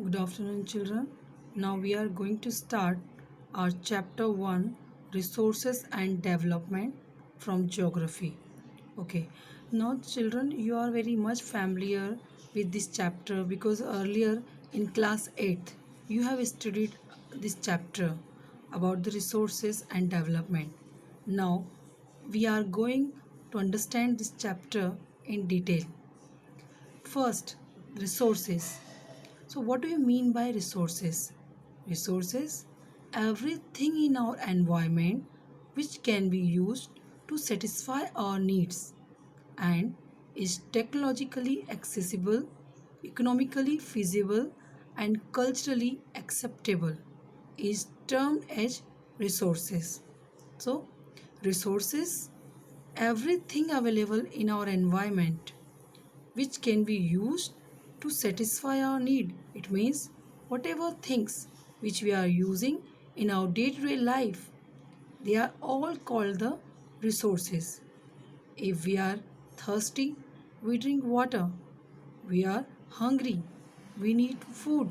Good afternoon, children. Now we are going to start our chapter 1 Resources and Development from Geography. Okay, now, children, you are very much familiar with this chapter because earlier in class 8th you have studied this chapter about the resources and development. Now we are going to understand this chapter in detail. First, resources. So, what do you mean by resources? Resources, everything in our environment which can be used to satisfy our needs and is technologically accessible, economically feasible, and culturally acceptable is termed as resources. So, resources, everything available in our environment which can be used to satisfy our need. It means whatever things which we are using in our day-to-day life, they are all called the resources. If we are thirsty, we drink water. We are hungry, we need food.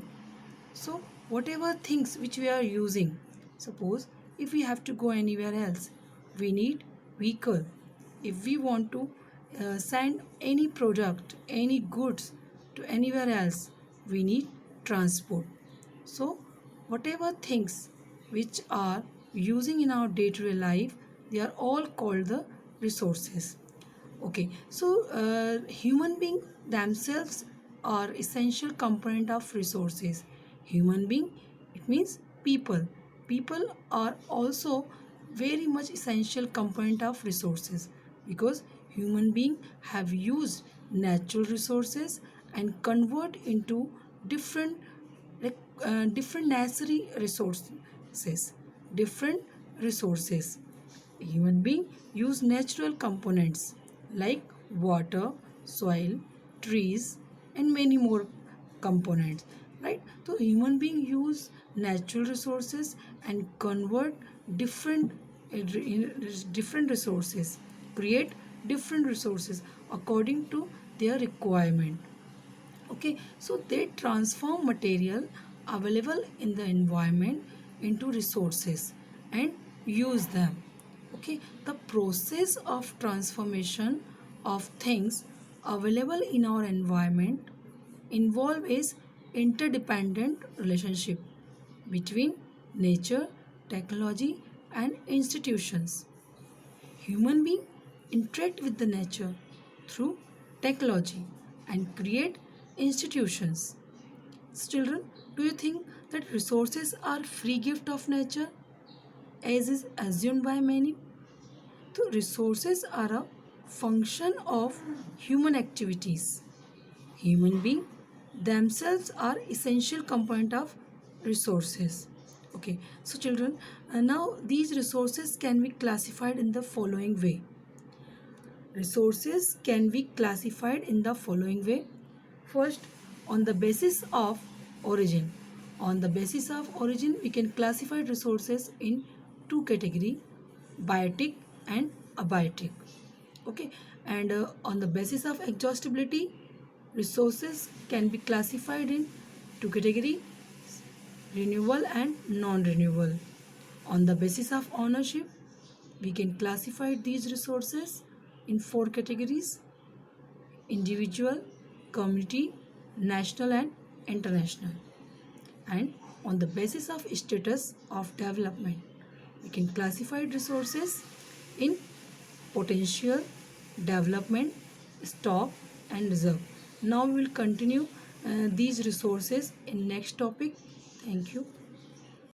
So whatever things which we are using, suppose if we have to go anywhere else, we need vehicle. If we want to send any product, any goods to anywhere else, we need transport. So whatever things which are using in our day-to-day life, they are all called the resources. Okay, so human being themselves are essential component of resources. Human being, it means people. People are also very much essential component of resources because human being have used natural resources and convert into different different necessary resources, different resources. Human being use natural components like water, soil, trees, and many more components. Right? So human being use natural resources and convert different different resources, create different resources according to their requirement. Okay, so they transform material available in the environment into resources and use them. Okay, the process of transformation of things available in our environment involve is interdependent relationship between nature, technology, and institutions. Human beings interact with the nature through technology and create institutions. Children, do you think that resources are free gift of nature as is assumed by many? So resources are a function of human activities. Human beings themselves are essential component of resources. Okay, so children, now these resources can be classified in the following way. Resources can be classified in the following way. First, on the basis of origin. On the basis of origin, we can classify resources in two categories, biotic and abiotic. Okay, and on the basis of exhaustibility, resources can be classified in two categories, renewable and non-renewable. On the basis of ownership, we can classify these resources in four categories: individual, community, national and international. And on the basis of status of development, we can classify resources in potential, development, stock and reserve. Now we will continue these resources in next topic. Thank you.